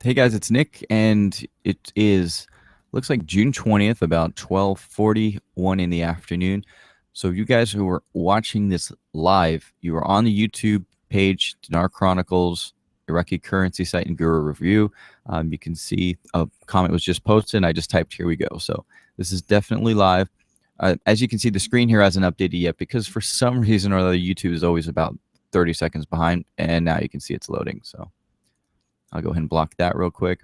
Hey guys, it's Nick, and it is looks like June 20th, about 12:41 in the afternoon. So you guys who are watching this live, you are on the YouTube page, Dinar Chronicles, Iraqi currency site and Guru review. You can see a comment was just posted, and I just typed "here we go." So this is definitely live. As you can see, the screen here hasn't updated yet because for some reason or other, YouTube is always about 30 seconds behind, and now you can see it's loading. So I'll go ahead and block that real quick.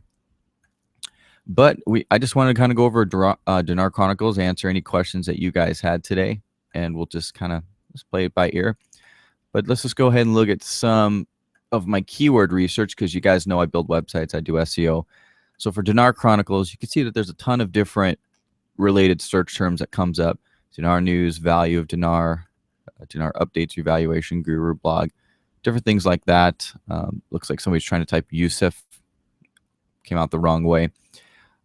But I just want to kind of go over Dinar Chronicles, answer any questions that you guys had today, and we'll just kind of play it by ear. But let's just go ahead and look at some of my keyword research because you guys know I build websites, I do SEO. So for Dinar Chronicles, you can see that there's a ton of different related search terms that comes up. Dinar news, value of dinar, dinar updates, revaluation, guru blog, different things like that. Looks like somebody's trying to type Yusuf, came out the wrong way.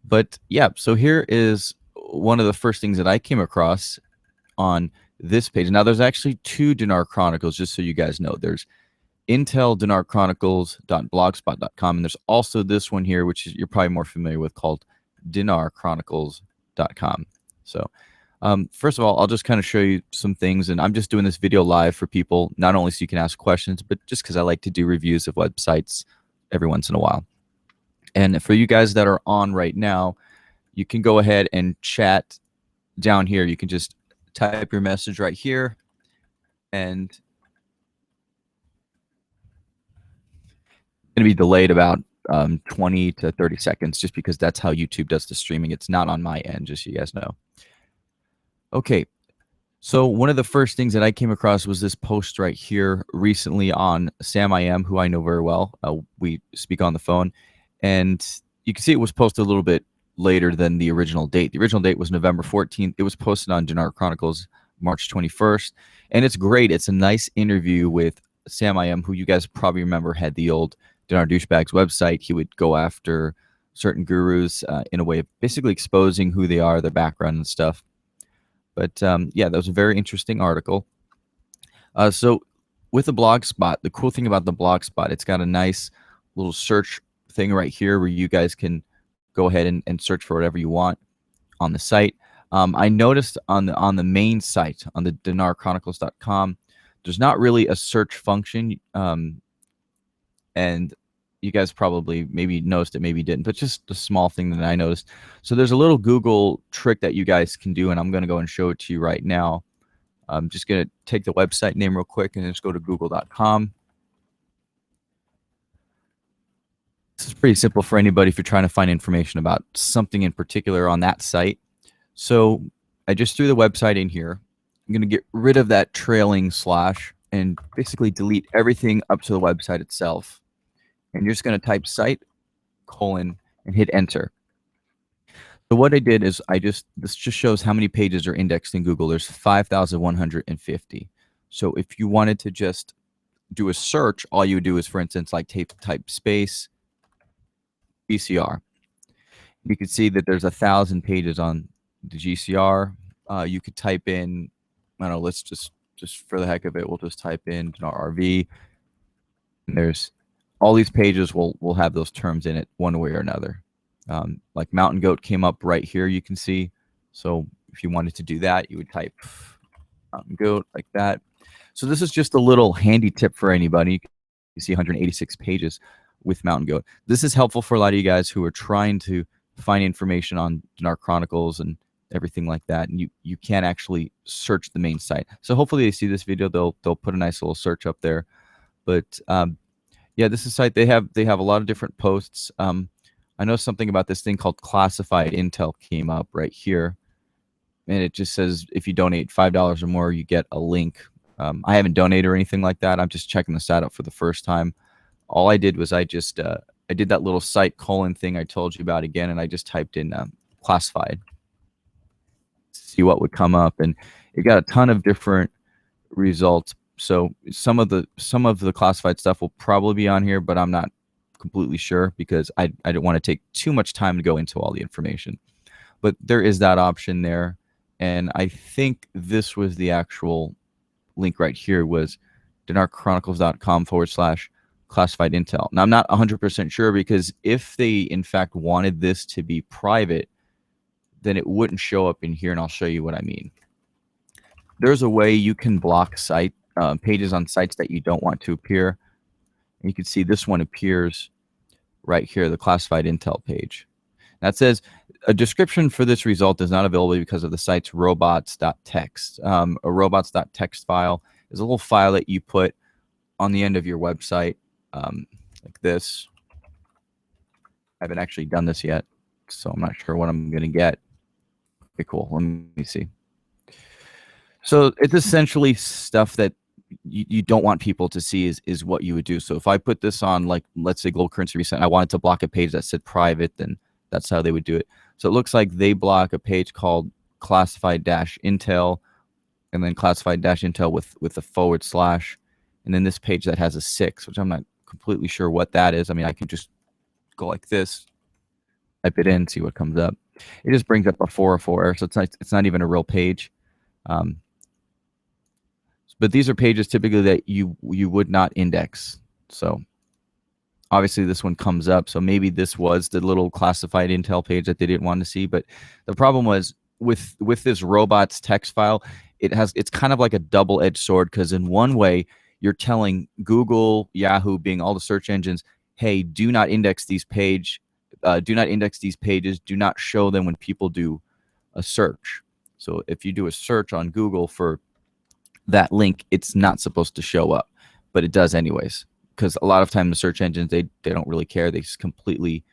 But yeah, so here is one of the first things that I came across on this page. Now there's actually two Dinar Chronicles, just so you guys know. There's intel.dinarchronicles.blogspot.com, and there's also this one here, which you're probably more familiar with, called dinarchronicles.com. So first of all, I'll just kind of show you some things, and I'm just doing this video live for people, not only so you can ask questions, but just because I like to do reviews of websites every once in a while. And for you guys that are on right now, you can go ahead and chat down here. You can just type your message right here, and it's going to be delayed about 20 to 30 seconds just because that's how YouTube does the streaming. It's not on my end, just so you guys know. Okay, so one of the first things that I came across was this post right here recently on Sam I Am, who I know very well. We speak on the phone. And you can see it was posted a little bit later than the original date. The original date was November 14th. It was posted on Dinar Chronicles March 21st. And it's great. It's a nice interview with Sam I Am, who you guys probably remember had the old Dinar Douchebags website. He would go after certain gurus in a way of basically exposing who they are, their background and stuff. But yeah, that was a very interesting article. So with the Blogspot, the cool thing about the Blogspot, it's got a nice little search thing right here where you guys can go ahead and search for whatever you want on the site. I noticed on the main site, on the dinarchronicles.com, there's not really a search function, and you guys probably maybe noticed it, maybe didn't, but just a small thing that I noticed. So there's a little Google trick that you guys can do, and I'm going to go and show it to you right now. I'm just going to take the website name real quick and just go to google.com. This is pretty simple for anybody if you're trying to find information about something in particular on that site. So I just threw the website in here. I'm going to get rid of that trailing slash and basically delete everything up to the website itself. And you're just going to type site : and hit enter. So what I did is this just shows how many pages are indexed in Google. There's 5,150. So if you wanted to just do a search, all you would do is, for instance, like type space GCR. You can see that there's 1,000 pages on the GCR. You could type in, I don't know, let's just for the heck of it, we'll just type in RV. And there's all these pages will have those terms in it one way or another. Like mountain goat came up right here, you can see. So if you wanted to do that, you would type mountain goat like that. So this is just a little handy tip for anybody. You see 186 pages with mountain goat. This is helpful for a lot of you guys who are trying to find information on Dinar Chronicles and everything like that, and you can't actually search the main site. So hopefully they see this video, they'll put a nice little search up there. But yeah, this is a site, they have a lot of different posts. I know something about this thing called classified intel came up right here, and it just says if you donate $5 or more, you get a link. I haven't donated or anything like that. I'm just checking this out for the first time. All I did was I did that little site : thing I told you about again, and I just typed in classified, see what would come up, and it got a ton of different results. So some of the classified stuff will probably be on here, but I'm not completely sure because I don't want to take too much time to go into all the information. But there is that option there, and I think this was the actual link right here, was dinarchronicles.com / classified intel. Now, I'm not 100% sure, because if they in fact wanted this to be private, then it wouldn't show up in here, and I'll show you what I mean. There's a way you can block pages on sites that you don't want to appear. And you can see this one appears right here, the classified intel page. That says a description for this result is not available because of the site's robots.txt. A robots.txt file is a little file that you put on the end of your website, like this. I haven't actually done this yet, so I'm not sure what I'm going to get. Okay, cool. Let me see. So it's essentially stuff that you don't want people to see is what you would do. So if I put this on, like, let's say Gold Currency Recent, I wanted to block a page that said private, then that's how they would do it. So it looks like they block a page called classified-intel, and then classified-intel with a /, and then this page that has a 6, which I'm not completely sure what that is. I mean, I can just go like this, type it in, see what comes up. It just brings up a 404 error, so it's not even a real page. But these are pages typically that you would not index. So obviously this one comes up. So maybe this was the little classified intel page that they didn't want to see. But the problem was with this robots text file, it's kind of like a double-edged sword, because in one way you're telling Google, Yahoo, Bing, all the search engines, hey, do not index these pages. Do not show them when people do a search. So if you do a search on Google for that link, it's not supposed to show up, but it does anyways, because a lot of time the search engines, they don't really care. They just completely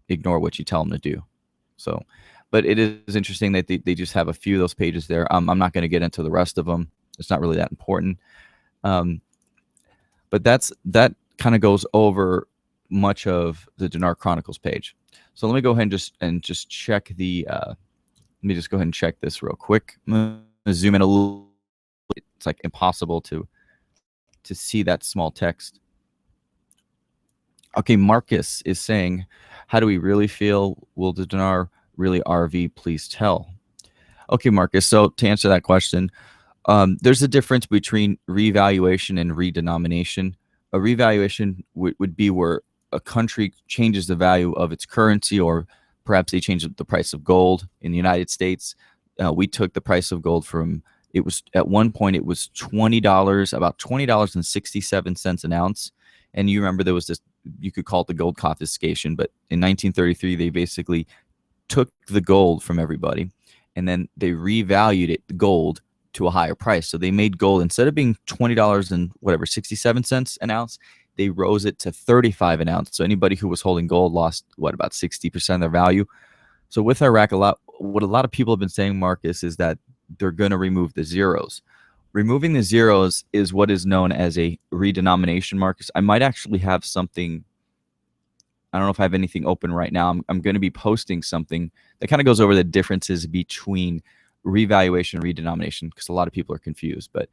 ignore what you tell them to do. So, but it is interesting that they just have a few of those pages there. I'm not going to get into the rest of them. It's not really that important. But that kind of goes over much of the Dinar Chronicles page. So let me go ahead and just check the. Let me just go ahead and check this real quick. I'm going to zoom in a little. It's like impossible to see that small text. Okay, Marcus is saying, how do we really feel? Will the dinar really RV? Please tell. Okay, Marcus, so to answer that question, there's a difference between revaluation and redenomination. A revaluation would be where a country changes the value of its currency, or perhaps they change the price of gold. In the United States, we took the price of gold from, it was at one point it was $20, about $20.67 an ounce. And you remember there was this, you could call it the gold confiscation, but in 1933 they basically took the gold from everybody, and then they revalued it, the gold, to a higher price. So they made gold, instead of being $20.67 an ounce, they rose it to $35 an ounce. So anybody who was holding gold lost about 60% of their value. So with Iraq, what a lot of people have been saying, Marcus, is that they're going to remove the zeros. Removing the zeros is what is known as a redenomination, Marcus. I might actually have something. I don't know if I have anything open right now. I'm going to be posting something that kind of goes over the differences between revaluation and redenomination, because a lot of people are confused. But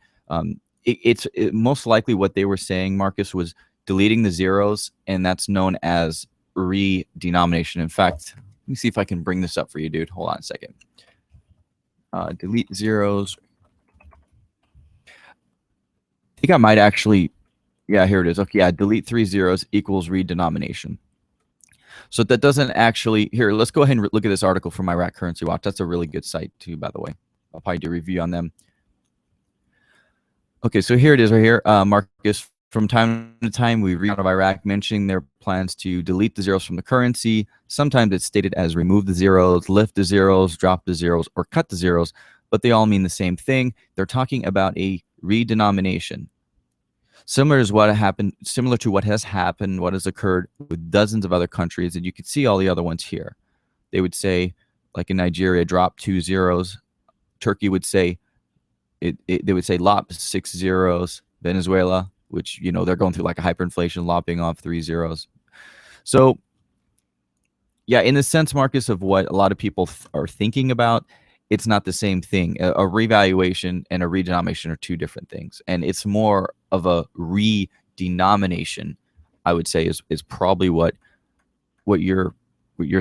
it's most likely what they were saying, Marcus, was deleting the zeros, and that's known as redenomination. In fact, let me see if I can bring this up for you, dude. Hold on a second. Delete zeros. I think I might actually, yeah, here it is. Okay, yeah, delete 3 zeros equals redenomination. So that doesn't actually, here, let's go ahead and look at this article from Iraq Currency Watch. That's a really good site too, by the way. I'll probably do a review on them. Okay, so here it is right here. Marcus, from time to time, we read out of Iraq mentioning their plans to delete the zeros from the currency. Sometimes it's stated as remove the zeros, lift the zeros, drop the zeros, or cut the zeros, but they all mean the same thing. They're talking about a redenomination. Similar to what has happened, what has occurred with dozens of other countries, and you can see all the other ones here. They would say, like in Nigeria, drop 2 zeros. Turkey would say, they would say lop 6 zeros. Venezuela, which, you know, they're going through like a hyperinflation, lopping off 3 zeros. So, yeah, in the sense, Marcus, of what a lot of people are thinking about, it's not the same thing. A revaluation and a redenomination are two different things, and it's more of a redenomination, I would say, is probably what you're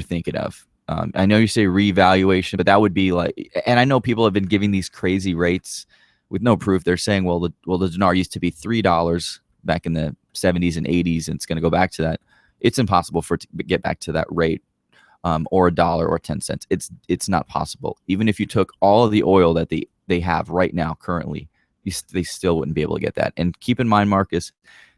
thinking of. I know you say revaluation, but that would be like, and I know people have been giving these crazy rates with no proof. They're saying, well, the dinar used to be $3 back in the 70s and 80s, and it's going to go back to that. It's impossible for it to get back to that rate, or $1 or 10 cents. It's not possible. Even if you took all of the oil that they have right now currently, they still wouldn't be able to get that. And keep in mind, Marcus,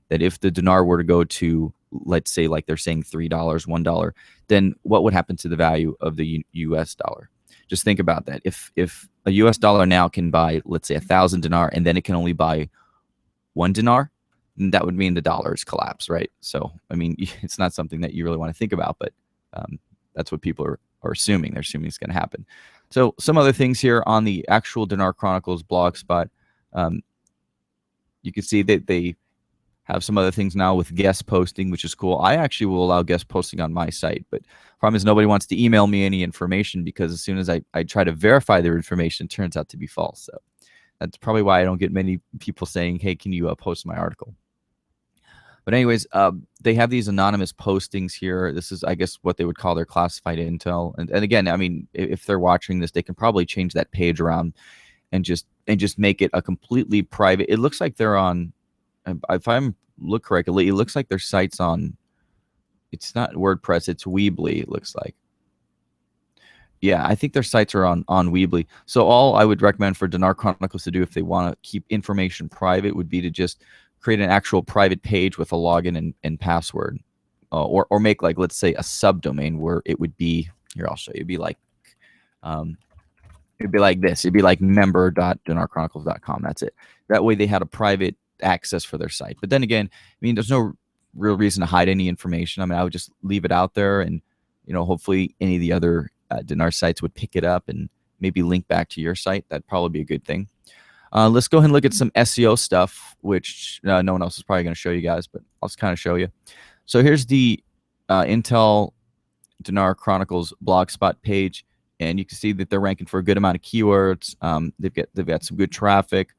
that if the dinar were to go to, let's say, like they're saying $3, $1, then what would happen to the value of the US dollar? Just think about that. If a US dollar now can buy, let's say, 1,000 dinar, and then it can only buy 1 dinar, then that would mean the dollar is collapsed, right? So, I mean, it's not something that you really want to think about, but that's what people are assuming. They're assuming it's going to happen. So some other things here on the actual Dinar Chronicles blog spot. You can see that they have some other things now with guest posting, which is cool. I actually will allow guest posting on my site, but problem is nobody wants to email me any information, because as soon as I try to verify their information, it turns out to be false. So that's probably why I don't get many people saying, hey, can you post my article? But anyways, they have these anonymous postings here. This is, I guess, what they would call their classified intel. And again, I mean, if they're watching this, they can probably change that page around and just make it a completely private. It looks like they're on, if I look correctly, it looks like their site's on, it's not WordPress, it's Weebly, it looks like. Yeah, I think their sites are on Weebly. So all I would recommend for Dinar Chronicles to do, if they want to keep information private, would be to just create an actual private page with a login and password, or make, like, let's say, a subdomain where it would be, here, I'll show you. It'd be like this. It'd be like member.dinarchronicles.com. That's it. That way they had a private access for their site. But then again, I mean, there's no real reason to hide any information. I mean, I would just leave it out there, and hopefully any of the other Dinar sites would pick it up and maybe link back to your site. That'd probably be a good thing. Let's go ahead and look at some SEO stuff, which no one else is probably going to show you guys, but I'll just kind of show you. So here's the Intel Dinar Chronicles blogspot page, and you can see that they're ranking for a good amount of keywords. They've got some good traffic.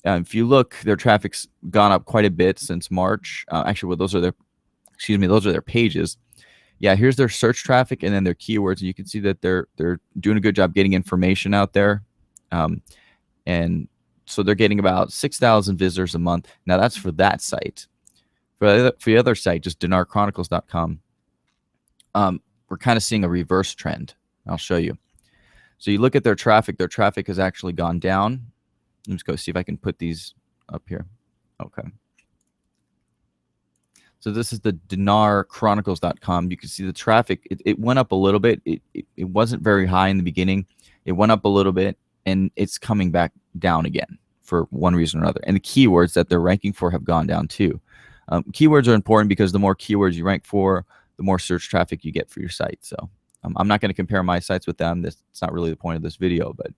If you look, their traffic's gone up quite a bit since March. Actually, well, those are their pages. Yeah, here's their search traffic and then their keywords, and you can see that they're doing a good job getting information out there. And so they're getting about 6,000 visitors a month. Now that's for that site. For the other site, just dinarchronicles.com, we're kind of seeing a reverse trend. I'll show you. So you look at their traffic has actually gone down. Let me just go see if I can put these up here. Okay. So this is the dinarchronicles.com. You can see the traffic. It went up a little bit. It wasn't very high in the beginning. It went up a little bit, and it's coming back down again for one reason or another. And the keywords that they're ranking for have gone down too. Keywords are important because the more keywords you rank for, the more search traffic you get for your site. So I'm not going to compare my sites with them. It's not really the point of this video, but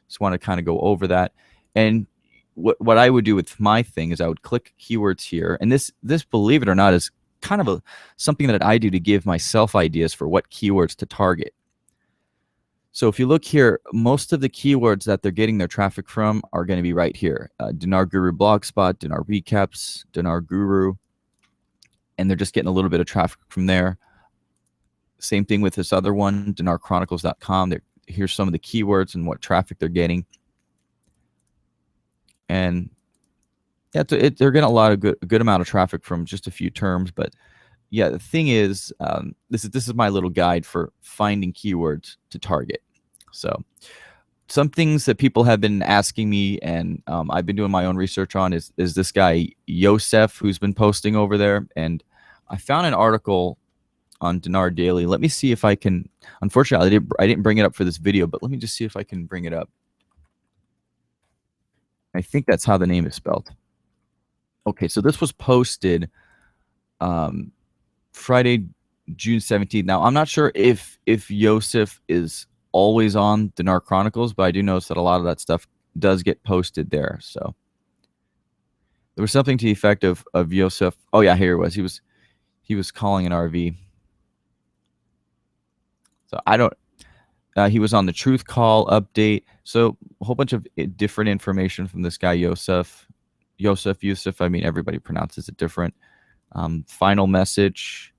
just want to kind of go over that. And what I would do with my thing is I would click keywords here. And this, believe it or not, is kind of something that I do to give myself ideas for what keywords to target. So if you look here, most of the keywords that they're getting their traffic from are going to be right here. Dinar Guru Blogspot, Dinar Recaps, Dinar Guru. And they're just getting a little bit of traffic from there. Same thing with this other one, dinarchronicles.com. Here's some of the keywords and what traffic they're getting. And yeah, they're getting a good amount of traffic from just a few terms. But yeah, the thing is, this is my little guide for finding keywords to target. So some things that people have been asking me, and I've been doing my own research on, is this guy Yosef, who's been posting over there. And I found an article on Dinar Daily. Let me see if I can. Unfortunately, I didn't bring it up for this video, but let me just see if I can bring it up. I think that's how the name is spelled. Okay, so this was posted Friday, June 17th. Now, I'm not sure if Yosef is always on Dinar Chronicles, but I do notice that a lot of that stuff does get posted there. So there was something to the effect of Yosef. Oh yeah, here it was. He was calling an RV. So I don't. He was on the Truth Call update. So a whole bunch of different information from this guy Yosef. I mean, everybody pronounces it different. Final message.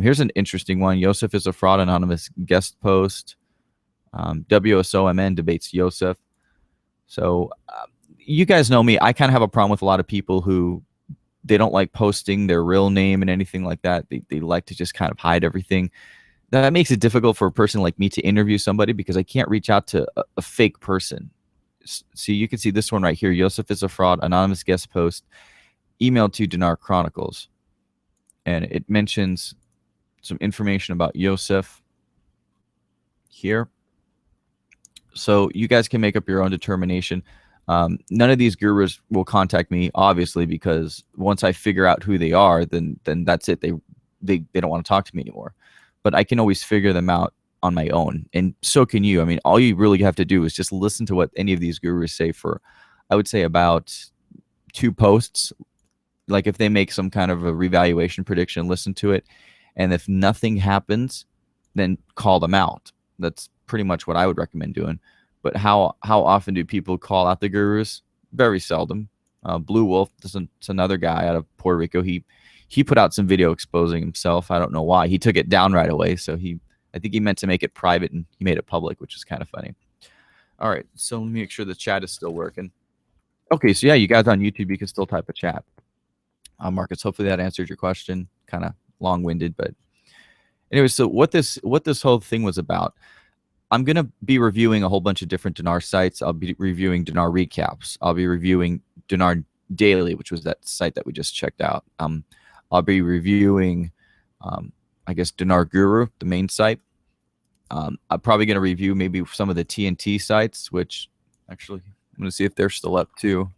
Here's an interesting one. Yosef is a fraud, anonymous guest post. WSOMN debates Yosef. So you guys know me. I kind of have a problem with a lot of people who they don't like posting their real name and anything like that. They like to just kind of hide everything. That makes it difficult for a person like me to interview somebody because I can't reach out to a fake person. See, you can see this one right here. Yosef is a fraud, anonymous guest post, emailed to Dinar Chronicles. And it mentions some information about Yosef here. So you guys can make up your own determination. None of these gurus will contact me, obviously, because once I figure out who they are, then that's it. They don't want to talk to me anymore. But I can always figure them out on my own, and so can you. I mean, all you really have to do is just listen to what any of these gurus say for, I would say, about 2 posts. Like if they make some kind of a revaluation prediction, listen to it, and if nothing happens, then call them out. That's pretty much what I would recommend doing. But how often do people call out the gurus? Very seldom. Blue Wolf, it's another guy out of Puerto Rico. He put out some video exposing himself. I don't know why. He took it down right away. So I think he meant to make it private and he made it public, which is kind of funny. All right, so let me make sure the chat is still working. Okay, so yeah, you guys on YouTube, you can still type a chat. Marcus, hopefully that answered your question. Kind of long-winded, but anyway, so what this whole thing was about, I'm going to be reviewing a whole bunch of different Dinar sites. I'll be reviewing Dinar recaps. I'll be reviewing Dinar Daily, which was that site that we just checked out. I'll be reviewing, I guess, Dinar Guru, the main site. I'm probably going to review maybe some of the TNT sites, which actually I'm going to see if they're still up too.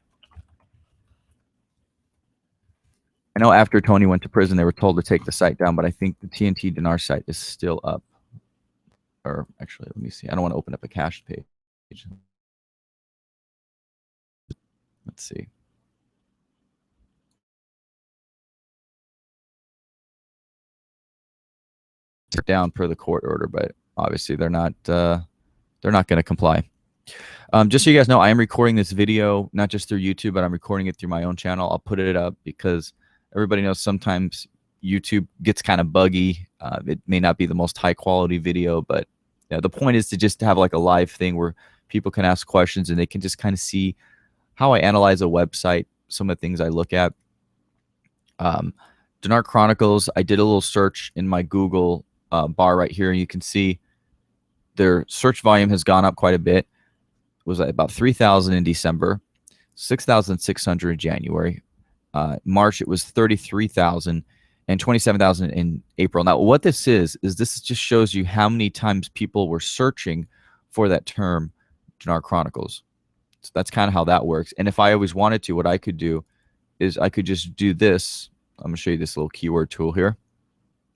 I know after Tony went to prison, they were told to take the site down, but I think the TNT Dinar site is still up. Or actually, let me see. I don't want to open up a cached page. Let's see. They're down per the court order, but obviously they're not going to comply. Just so you guys know, I am recording this video not just through YouTube, but I'm recording it through my own channel. I'll put it up because everybody knows sometimes YouTube gets kind of buggy. It may not be the most high quality video, but yeah, the point is to just have like a live thing where people can ask questions and they can just kind of see how I analyze a website, some of the things I look at. Dinar Chronicles, I did a little search in my Google bar right here, and you can see their search volume has gone up quite a bit. It was about 3,000 in December, 6,600 in January. March, it was 33,000 and 27,000 in April. Now, what this is this just shows you how many times people were searching for that term, Dinar Chronicles. So that's kind of how that works. And if I always wanted to, what I could do is I could just do this. I'm going to show you this little keyword tool here.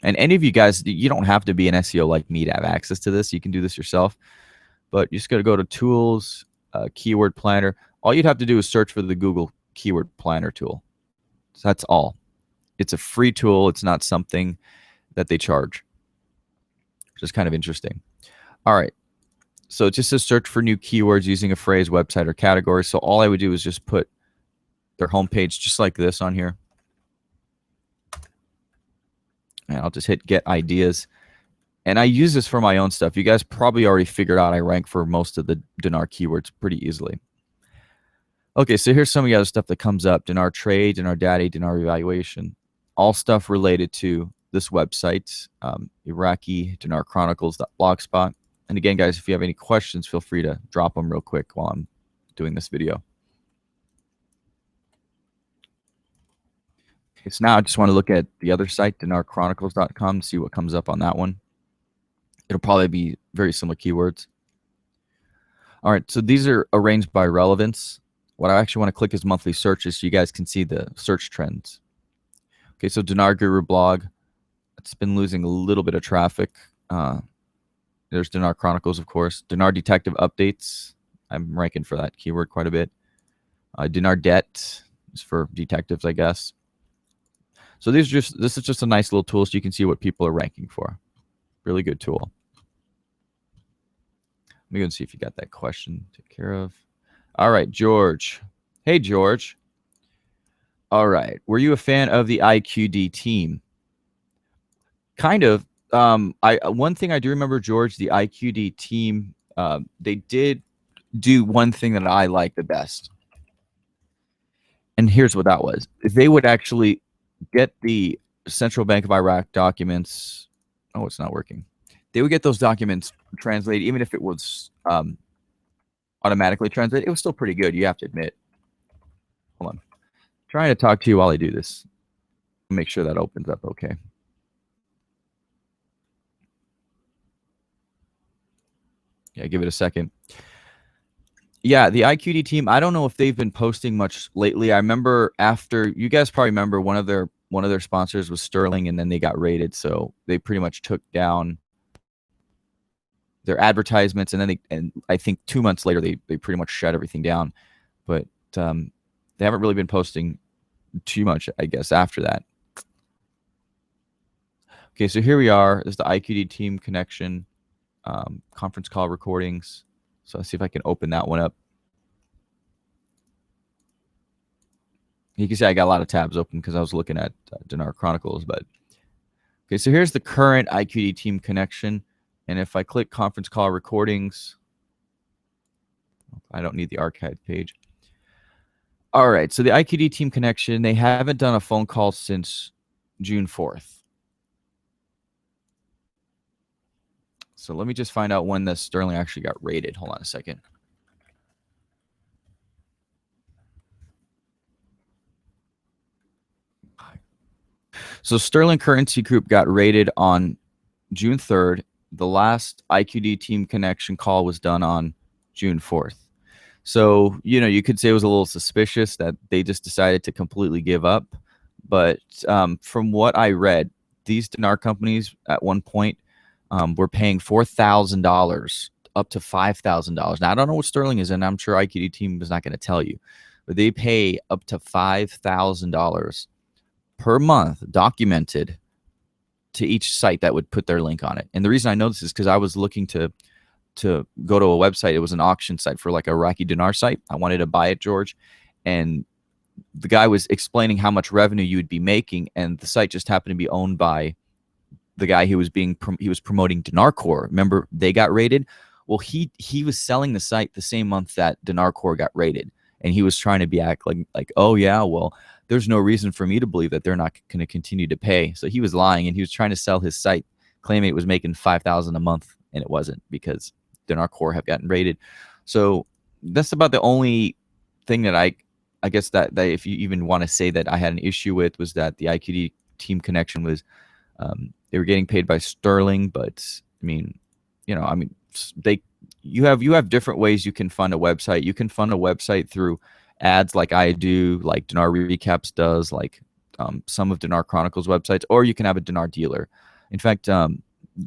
And any of you guys, you don't have to be an SEO like me to have access to this. You can do this yourself. But you just got to go to Tools, Keyword Planner. All you'd have to do is search for the Google Keyword Planner tool. So that's all. It's a free tool. It's not something that they charge, which is kind of interesting. All right. So it just says search for new keywords using a phrase, website, or category. So all I would do is just put their homepage just like this on here. And I'll just hit get ideas. And I use this for my own stuff. You guys probably already figured out I rank for most of the Dinar keywords pretty easily. Okay, so here's some of the other stuff that comes up. Dinar Trade, Dinar Daddy, Dinar Revaluation. All stuff related to this website, Iraqi, Dinar Chronicles.blogspot. And again, guys, if you have any questions, feel free to drop them real quick while I'm doing this video. Okay, so now I just want to look at the other site, dinarchronicles.com, to see what comes up on that one. It'll probably be very similar keywords. All right, so these are arranged by relevance. What I actually want to click is monthly searches so you guys can see the search trends. Okay, so Dinar Guru blog, it's been losing a little bit of traffic. There's Dinar Chronicles, of course. Dinar Detective Updates, I'm ranking for that keyword quite a bit. Dinar Debt is for detectives, I guess. So this is just a nice little tool so you can see what people are ranking for. Really good tool. Let me go and see if you got that question taken care of. All right, George. Hey, George. All right. Were you a fan of the IQD team? Kind of. One thing I do remember, George, the IQD team, they did do one thing that I like the best. And here's what that was. They would actually get the Central Bank of Iraq documents. Oh, it's not working. They would get those documents translated, even if it was automatically translated. It was still pretty good, you have to admit. Hold on. Trying to talk to you while I do this. Make sure that opens up okay. Yeah, give it a second. Yeah, the IQD team, I don't know if they've been posting much lately. I remember after, you guys probably remember one of their sponsors was Sterling, and then they got raided, so they pretty much took down their advertisements, and then and I think 2 months later they pretty much shut everything down. But they haven't really been posting too much, I guess, after that. Okay, so here we are. This is the IQD team connection, conference call recordings. So let's see if I can open that one up. You can see I got a lot of tabs open because I was looking at Dinar Chronicles. But okay, so here's the current IQD team connection. And if I click conference call recordings, I don't need the archive page. All right, so the IQD team connection, they haven't done a phone call since June 4th. So let me just find out when the Sterling actually got raided. Hold on a second. So Sterling Currency Group got raided on June 3rd. The last IQD team connection call was done on June 4th. So, you know, you could say it was a little suspicious that they just decided to completely give up. But from what I read, these dinar companies at one point were paying $4,000 up to $5,000. Now, I don't know what Sterling is, and I'm sure IQD team is not going to tell you, but they pay up to $5,000 per month documented to each site that would put their link on it. And the reason I know this is because I was looking to go to a website. It was an auction site for like a Iraqi dinar site. I wanted to buy it, George. And the guy was explaining how much revenue you would be making. And the site just happened to be owned by the guy who was he was promoting Dinar Core. Remember, they got raided? Well, he was selling the site the same month that Dinar Core got raided. And he was trying to be like, oh yeah, well, there's no reason for me to believe that they're not going to continue to pay. So he was lying, and he was trying to sell his site, claiming it was making $5,000 a month, and it wasn't, because Dinar Core have gotten raided. So that's about the only thing that I guess that if you even want to say that I had an issue with, was that the IQD team connection was they were getting paid by Sterling. But I mean, you know, I mean, you have different ways you can fund a website. You can fund a website through ads like I do, like Dinar Recaps does, like some of Dinar Chronicles websites, or you can have a dinar dealer. In fact,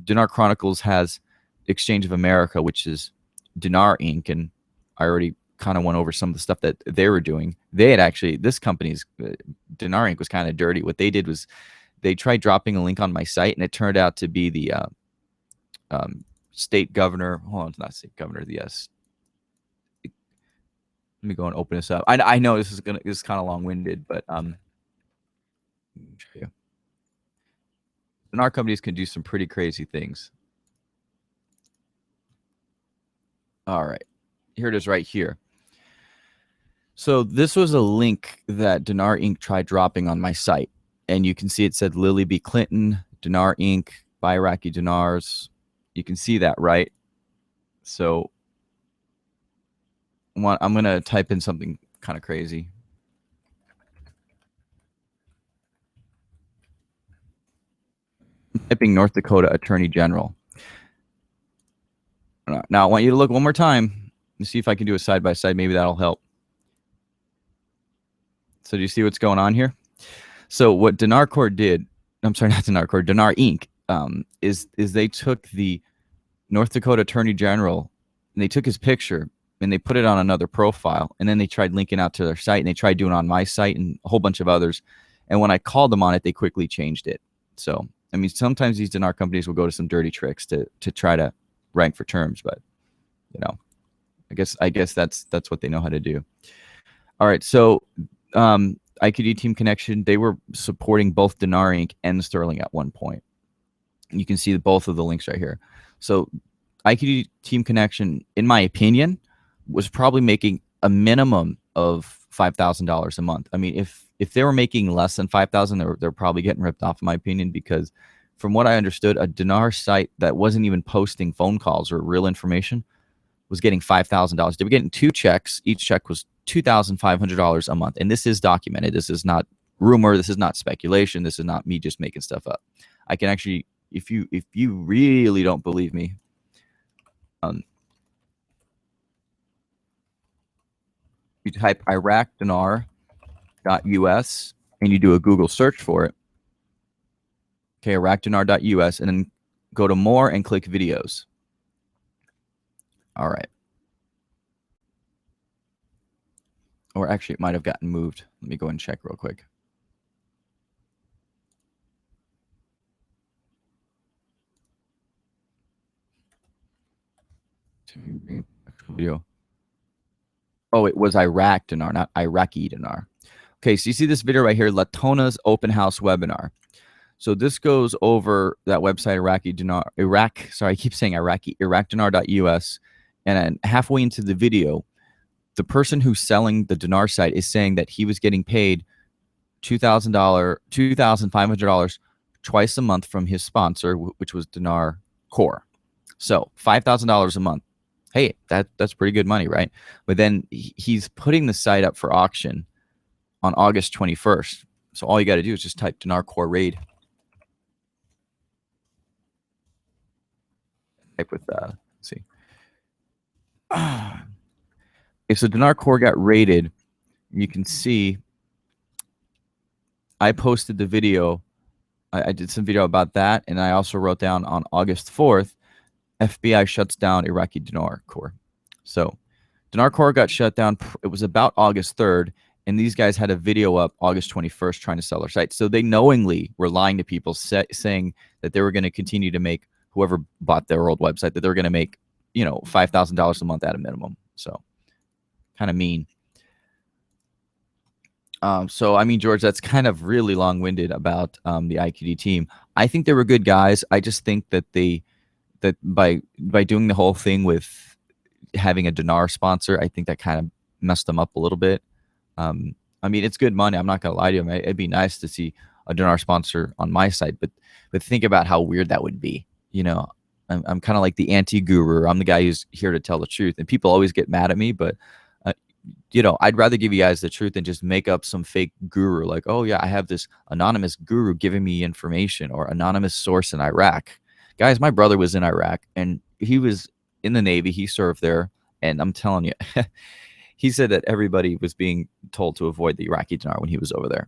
Dinar Chronicles has Exchange of America, which is Dinar Inc. And I already kind of went over some of the stuff that they were doing. They had actually, this company's Dinar Inc. was kind of dirty. What they did was they tried dropping a link on my site, and it turned out to be the state governor. Hold on, it's not state governor. Yes. Let me go and open this up. I know this is kind of long-winded, but let me show you. And our companies can do some pretty crazy things. All right, here it is right here. So this was a link that Dinar Inc. tried dropping on my site, and you can see it said Lily B. Clinton, Dinar Inc., buy Iraqi dinars. You can see that, right? So I'm going to type in something kind of crazy. I'm typing North Dakota Attorney General. Now I want you to look one more time and see if I can do a side-by-side. Maybe that'll help. So do you see what's going on here? So what Dinar Core did, I'm sorry, not Dinar Core, Dinar Inc., is they took the North Dakota Attorney General, and they took his picture, and they put it on another profile, and then they tried linking out to their site, and they tried doing it on my site and a whole bunch of others. And when I called them on it, they quickly changed it. So, I mean, sometimes these dinar companies will go to some dirty tricks to try to rank for terms, but, you know, I guess that's what they know how to do. All right, so IQD Team Connection, they were supporting both Dinar Inc. and Sterling at one point. You can see both of the links right here. So IQD Team Connection, in my opinion, was probably making a minimum of $5,000 a month. I mean, if they were making less than 5,000, they're probably getting ripped off, in my opinion, because from what I understood, a Dinar site that wasn't even posting phone calls or real information was getting $5,000. They were getting 2 checks. Each check was $2,500 a month, and this is documented. This is not rumor. This is not speculation. This is not me just making stuff up. I can actually, if you really don't believe me, you type iraqdinar.us and you do a Google search for it. Okay, iraqdinar.us, and then go to more and click videos. All right. Or actually, it might have gotten moved. Let me go and check real quick. Video. Oh, it was Iraq dinar, not Iraqi dinar. Okay, so you see this video right here, Latona's open house webinar. So this goes over that website, I keep saying Iraqi, iraqdinar.us. And then halfway into the video, the person who's selling the dinar site is saying that he was getting paid $2,500 twice a month from his sponsor, which was Dinar Core. So $5,000 a month. Hey, that's pretty good money, right? But then he's putting the site up for auction on August 21st. So all you got to do is just type Dinar Core raid. Type with let's see. Okay, so Dinar Core got raided. You can see I posted the video. I did some video about that, and I also wrote down on August 4th, FBI shuts down Iraqi Dinar Core. So Dinar Core got shut down. It was about August 3rd, and these guys had a video up August 21st trying to sell their site. So they knowingly were lying to people, saying that they were going to continue to make, whoever bought their old website, that they were going to make, $5,000 a month at a minimum. So kind of mean. So, I mean, George, that's kind of really long-winded about the IQD team. I think they were good guys. I just think that by doing the whole thing with having a Dinar sponsor, I think that kind of messed them up a little bit. I mean, it's good money. I'm not going to lie to you. It'd be nice to see a Dinar sponsor on my site, but think about how weird that would be. I'm kind of like the anti-guru. I'm the guy who's here to tell the truth, and people always get mad at me, but I'd rather give you guys the truth than just make up some fake guru like, oh yeah, I have this anonymous guru giving me information, or anonymous source in Iraq. Guys, my brother was in Iraq and he was in the Navy. He served there. And I'm telling you, he said that everybody was being told to avoid the Iraqi dinar when he was over there.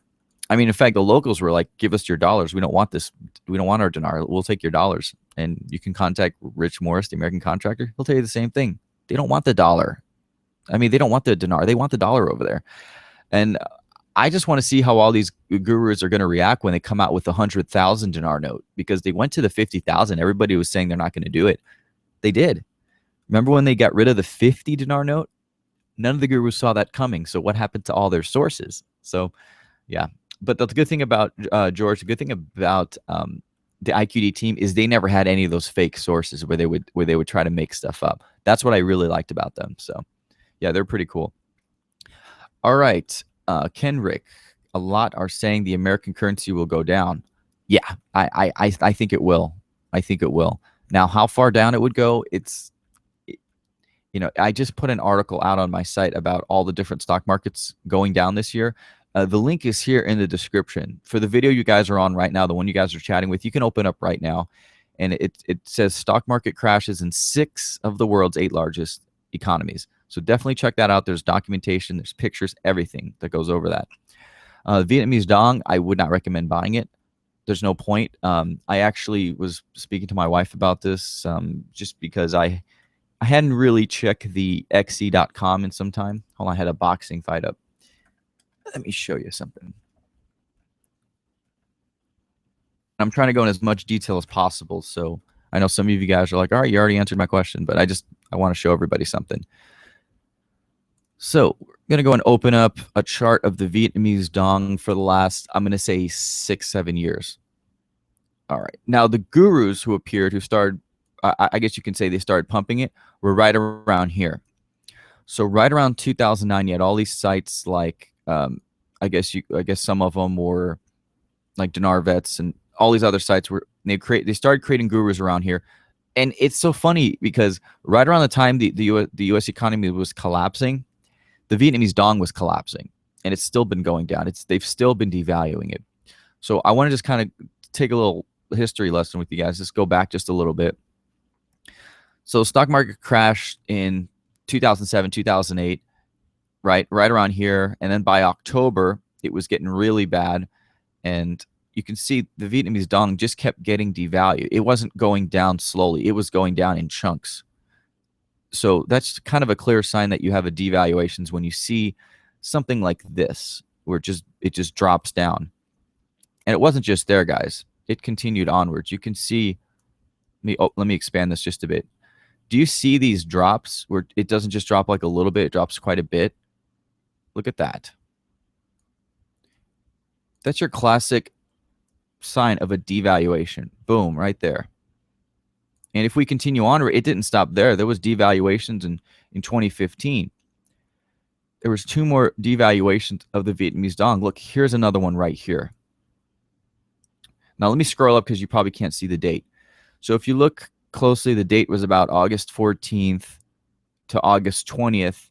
I mean, in fact, the locals were like, give us your dollars. We don't want this. We don't want our dinar. We'll take your dollars. And you can contact Rich Morris, the American contractor. He'll tell you the same thing. They don't want the dollar. I mean, they don't want the dinar. They want the dollar over there. And I just want to see how all these gurus are going to react when they come out with a 100,000 dinar note, because they went to the 50,000. Everybody was saying they're not going to do it. They did. Remember when they got rid of the 50 dinar note? None of the gurus saw that coming. So what happened to all their sources? So, yeah. But the good thing about George, the good thing about the IQD team is they never had any of those fake sources where they would try to make stuff up. That's what I really liked about them. So, yeah, they're pretty cool. All right. Kenrick, a lot are saying the American currency will go down. Yeah, I think it will. I think it will. Now, how far down it would go, I just put an article out on my site about all the different stock markets going down this year. The link is here in the description. For the video you guys are on right now, the one you guys are chatting with, you can open up right now. And it says stock market crashes in 6 of the world's 8 largest economies. So definitely check that out. There's documentation, there's pictures, everything that goes over that. Vietnamese dong, I would not recommend buying it. There's no point. I actually was speaking to my wife about this just because I hadn't really checked the xe.com in some time. Hold on, I had a boxing fight up. Let me show you something. I'm trying to go in as much detail as possible. So I know some of you guys are like, all right, you already answered my question, but I want to show everybody something. So we're going to go and open up a chart of the Vietnamese dong for the last, I'm going to say 6-7 years. All right. Now, the gurus who appeared, who started, I guess you can say they started pumping it, were right around here. So right around 2009, you had all these sites like, I guess some of them were like Dinar Vets and all these other sites where they started creating gurus around here. And it's so funny because right around the time the US economy was collapsing, the Vietnamese dong was collapsing, and it's still been going down. They've still been devaluing it. So I want to just kind of take a little history lesson with you guys. Just go back just a little bit. So stock market crashed in 2007, 2008, right around here, and then by October it was getting really bad, and you can see the Vietnamese dong just kept getting devalued. It wasn't going down slowly; it was going down in chunks. So that's kind of a clear sign that you have a devaluations when you see something like this, where it just drops down. And it wasn't just there, guys. It continued onwards. You can see let me expand this just a bit. Do you see these drops where it doesn't just drop like a little bit, it drops quite a bit? Look at that. That's your classic sign of a devaluation. Boom, right there. And if we continue on, it didn't stop there. There was devaluations in 2015. There was 2 more devaluations of the Vietnamese dong. Look, here's another one right here. Now let me scroll up because you probably can't see the date. So if you look closely, the date was about August 14th to August 20th,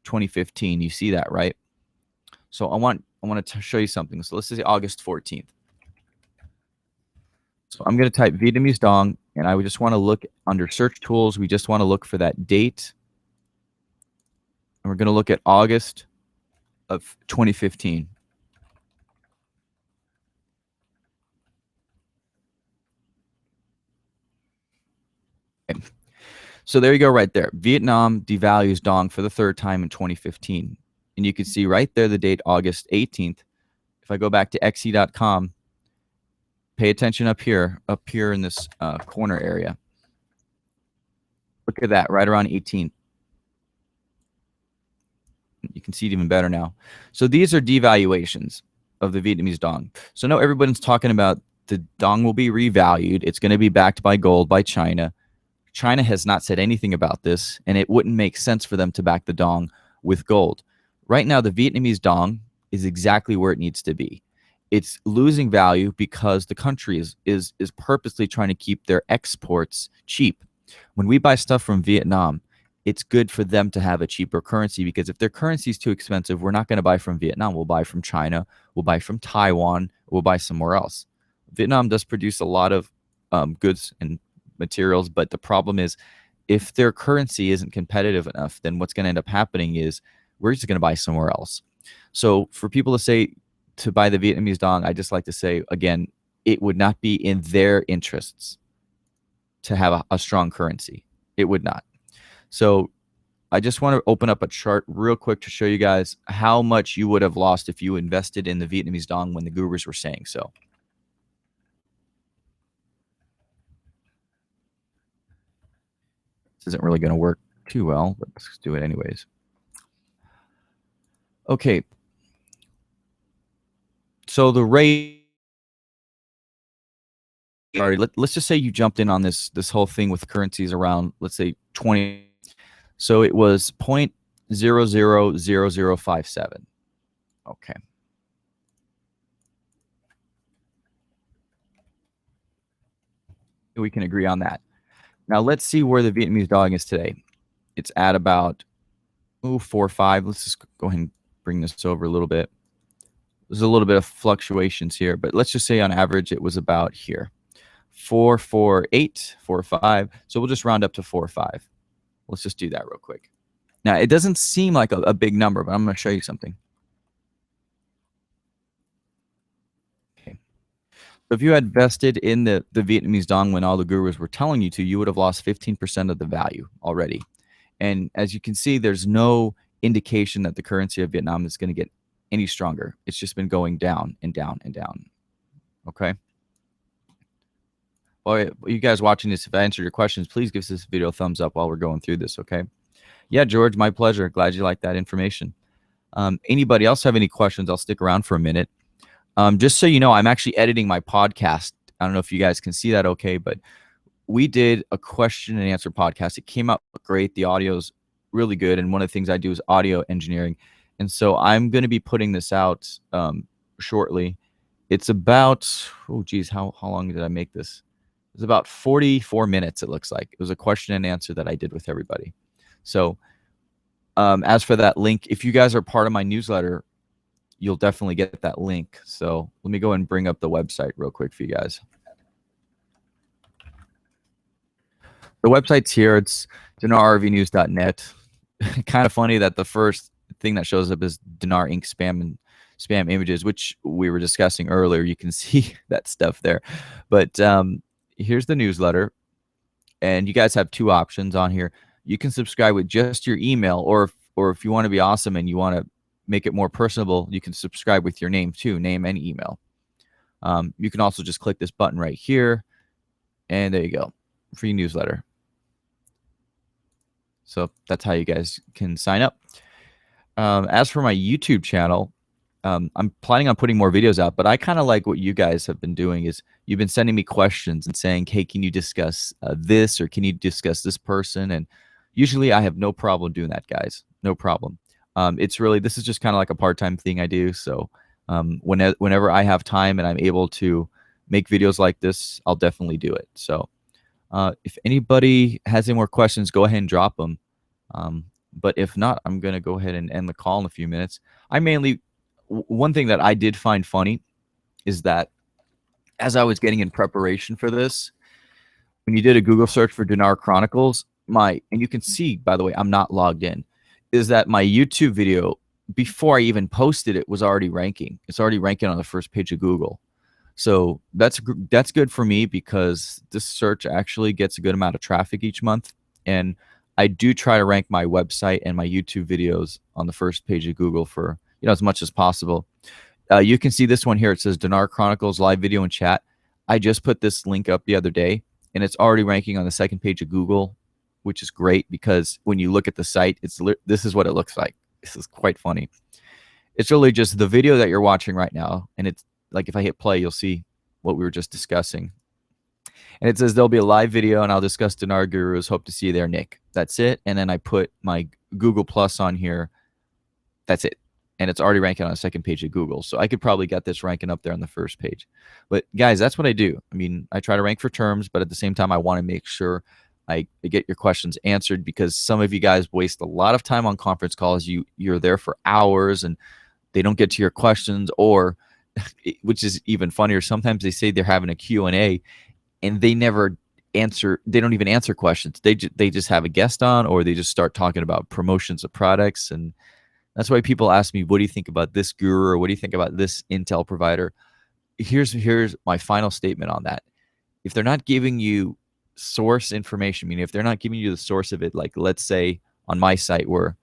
2015. You see that, right? So I want to show you something. So let's say August 14th. So I'm going to type Vietnamese dong, and I would just want to look under search tools. We just want to look for that date. And we're going to look at August of 2015. Okay. So there you go right there. Vietnam devalues dong for the 3rd time in 2015. And you can see right there the date, August 18th. If I go back to xe.com, pay attention up here in this corner area. Look at that, right around 18th. You can see it even better now. So these are devaluations of the Vietnamese dong. So now everybody's talking about the dong will be revalued. It's going to be backed by gold by China. China has not said anything about this, and it wouldn't make sense for them to back the dong with gold. Right now, the Vietnamese dong is exactly where it needs to be. It's losing value because the country is purposely trying to keep their exports cheap. When we buy stuff from Vietnam, it's good for them to have a cheaper currency, because if their currency is too expensive, we're not going to buy from Vietnam. We'll buy from China. We'll buy from Taiwan. We'll buy somewhere else. Vietnam does produce a lot of goods and materials, but the problem is if their currency isn't competitive enough, then what's going to end up happening is we're just going to buy somewhere else. So for people to say to buy the Vietnamese dong, I just like to say, again, it would not be in their interests to have a strong currency. It would not. So I just want to open up a chart real quick to show you guys how much you would have lost if you invested in the Vietnamese dong when the gurus were saying so. This isn't really going to work too well, but let's do it anyways. Okay. So the rate, let's just say you jumped in on this whole thing with currencies around, let's say 20. So it was 0.000057. Okay. We can agree on that. Now let's see where the Vietnamese dong is today. It's at about 4.5. Let's just go ahead and bring this over a little bit. There's a little bit of fluctuations here, but let's just say on average it was about here. 4.48, 4.5. So we'll just round up to 4.5. Let's just do that real quick. Now, it doesn't seem like a big number, but I'm going to show you something. Okay. So if you had invested in the Vietnamese dong when all the gurus were telling you to, you would have lost 15% of the value already. And as you can see, there's no indication that the currency of Vietnam is going to get any stronger. It's just been going down and down and down. Okay. Well, you guys watching this, if I answered your questions, please give this video a thumbs up while we're going through this, okay? Yeah, George, my pleasure. Glad you like that information. Anybody else have any questions? I'll stick around for a minute. Just so you know, I'm actually editing my podcast. I don't know if you guys can see that okay, but we did a question and answer podcast. It came out great. The audio's really good. And one of the things I do is audio engineering. And so I'm going to be putting this out shortly. It's about, oh geez, how long did I make this? It's about 44 minutes, it looks like. It was a question and answer that I did with everybody. So as for that link, if you guys are part of my newsletter, you'll definitely get that link. So let me go and bring up the website real quick for you guys. The website's here. It's dinarrvnews.net. Kind of funny that the first thing that shows up is Dinar Inc. spam images, which we were discussing earlier. You can see that stuff there. But here's the newsletter. And you guys have two options on here. You can subscribe with just your email, or if you want to be awesome and you want to make it more personable, you can subscribe with your name too, name and email. You can also just click this button right here, and there you go, free newsletter. So that's how you guys can sign up. As for my YouTube channel, I'm planning on putting more videos out, but I kind of like what you guys have been doing is you've been sending me questions and saying, hey, can you discuss this, or can you discuss this person? And usually I have no problem doing that, guys. No problem. It's really, this is just kind of like a part-time thing I do. So whenever I have time and I'm able to make videos like this, I'll definitely do it. So if anybody has any more questions, go ahead and drop them. But if not, I'm going to go ahead and end the call in a few minutes. One thing that I did find funny is that as I was getting in preparation for this, when you did a Google search for Dinar Chronicles, and you can see, by the way, I'm not logged in, is that my YouTube video, before I even posted it, was already ranking. It's already ranking on the first page of Google. So that's good for me, because this search actually gets a good amount of traffic each month. And I do try to rank my website and my YouTube videos on the first page of Google for, as much as possible. You can see this one here. It says Dinar Chronicles live video and chat. I just put this link up the other day, and it's already ranking on the second page of Google, which is great, because when you look at the site, this is what it looks like. This is quite funny. It's really just the video that you're watching right now, and it's like if I hit play, you'll see what we were just discussing. And it says there'll be a live video, and I'll discuss Dinar Gurus. Hope to see you there, Nick. That's it. And then I put my Google Plus on here. That's it. And it's already ranking on the second page of Google. So I could probably get this ranking up there on the first page. But guys, that's what I do. I mean, I try to rank for terms, but at the same time, I want to make sure I get your questions answered, because some of you guys waste a lot of time on conference calls. You're there for hours and they don't get to your questions, or which is even funnier, sometimes they say they're having a Q&A and they never answer. They don't even answer questions. They just have a guest on, or they just start talking about promotions of products. And that's why people ask me, what do you think about this guru, or what do you think about this Intel provider? Here's my final statement on that. If they're not giving you source information, meaning if they're not giving you the source of it, like let's say on my site where,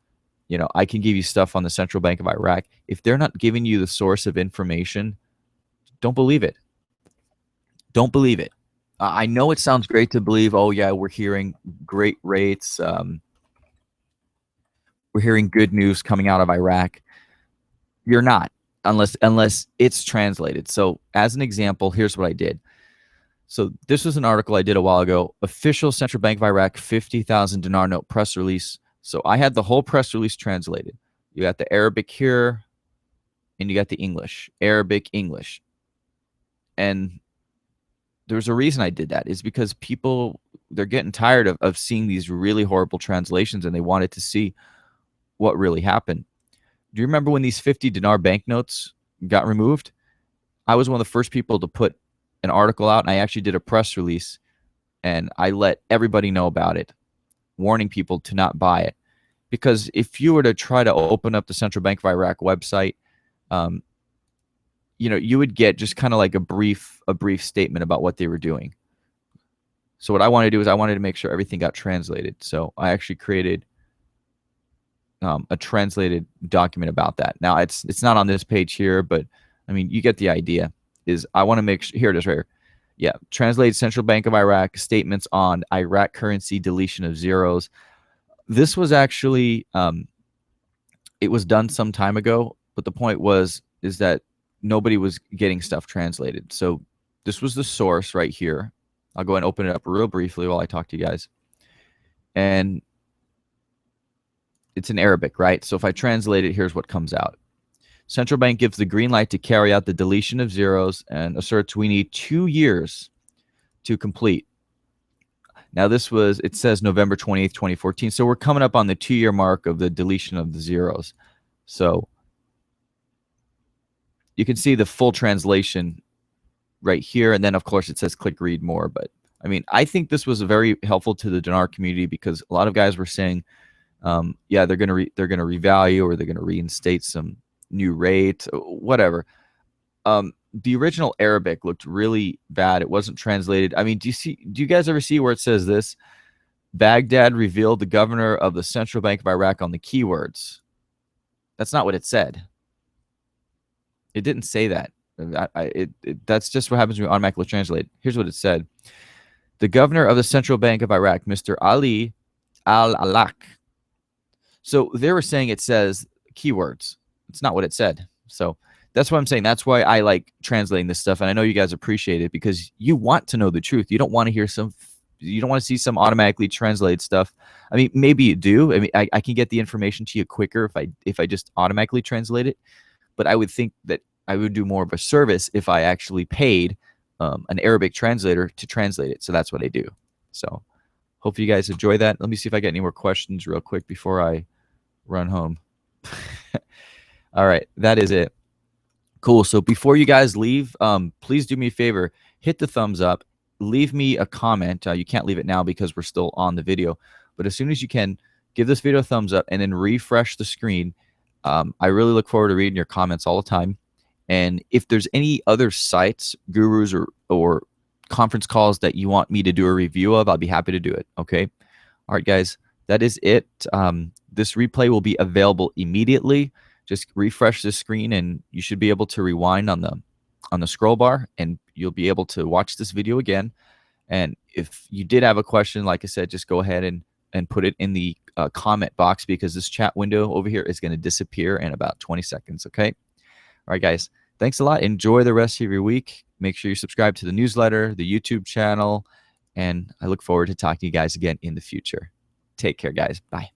I can give you stuff on the Central Bank of Iraq. If they're not giving you the source of information, don't believe it. Don't believe it. I know it sounds great to believe, oh yeah, we're hearing great rates. We're hearing good news coming out of Iraq. You're not, unless it's translated. So as an example, here's what I did. So this was an article I did a while ago. Official Central Bank of Iraq 50,000 dinar note press release. So I had the whole press release translated. You got the Arabic here, and you got the English. Arabic, English. And there's a reason I did that, is because people, they're getting tired of seeing these really horrible translations, and they wanted to see what really happened. Do you remember when these 50 dinar banknotes got removed? I was one of the first people to put an article out, and I actually did a press release, and I let everybody know about it, warning people to not buy it. Because if you were to try to open up the Central Bank of Iraq website, you would get just kind of like a brief statement about what they were doing. So what I wanted to do is I wanted to make sure everything got translated. So I actually created a translated document about that. Now it's not on this page here, but I mean, you get the idea. Is I want to make sure, here it is right here. Yeah, translate Central Bank of Iraq statements on Iraq currency deletion of zeros. This was actually, it was done some time ago, but the point is that nobody was getting stuff translated. So this was the source right here. I'll go and open it up real briefly while I talk to you guys. And it's in Arabic, right? So if I translate it, here's what comes out. Central bank gives the green light to carry out the deletion of zeros and asserts we need 2 years to complete. Now it says November 28th, 2014. So we're coming up on the 2-year mark of the deletion of the zeros. So you can see the full translation right here. And then of course it says click read more. But I mean, I think this was very helpful to the Dinar community because a lot of guys were saying, yeah, they're gonna revalue or they're gonna reinstate some new rate, whatever. The original Arabic looked really bad. It wasn't translated. I mean, do you guys ever see where it says this? Baghdad revealed the governor of the Central Bank of Iraq on the keywords. That's not what it said. It didn't say that. That's just what happens when you automatically translate. Here's what it said. The governor of the Central Bank of Iraq, Mr. Ali al-Alak. So they were saying it says keywords. It's not what it said. So that's what I'm saying. That's why I like translating this stuff. And I know you guys appreciate it because you want to know the truth. You don't want to hear you don't want to see some automatically translated stuff. I mean, maybe you do. I mean, I can get the information to you quicker if I just automatically translate it. But I would think that I would do more of a service if I actually paid an Arabic translator to translate it. So that's what I do. So hope you guys enjoy that. Let me see if I get any more questions real quick before I run home. All right, that is it. Cool. So before you guys leave, please do me a favor, hit the thumbs up, leave me a comment. You can't leave it now because we're still on the video, but as soon as you can, give this video a thumbs up and then refresh the screen. I really look forward to reading your comments all the time. And if there's any other sites, gurus, or conference calls that you want me to do a review of, I'll be happy to do it. Okay. All right, guys, that is it. This replay will be available immediately. Just refresh the screen and you should be able to rewind on the scroll bar and you'll be able to watch this video again. And if you did have a question, like I said, just go ahead and put it in the comment box because this chat window over here is going to disappear in about 20 seconds. Okay. All right, guys, thanks a lot. Enjoy the rest of your week. Make sure you subscribe to the newsletter, the YouTube channel, and I look forward to talking to you guys again in the future. Take care, guys. Bye.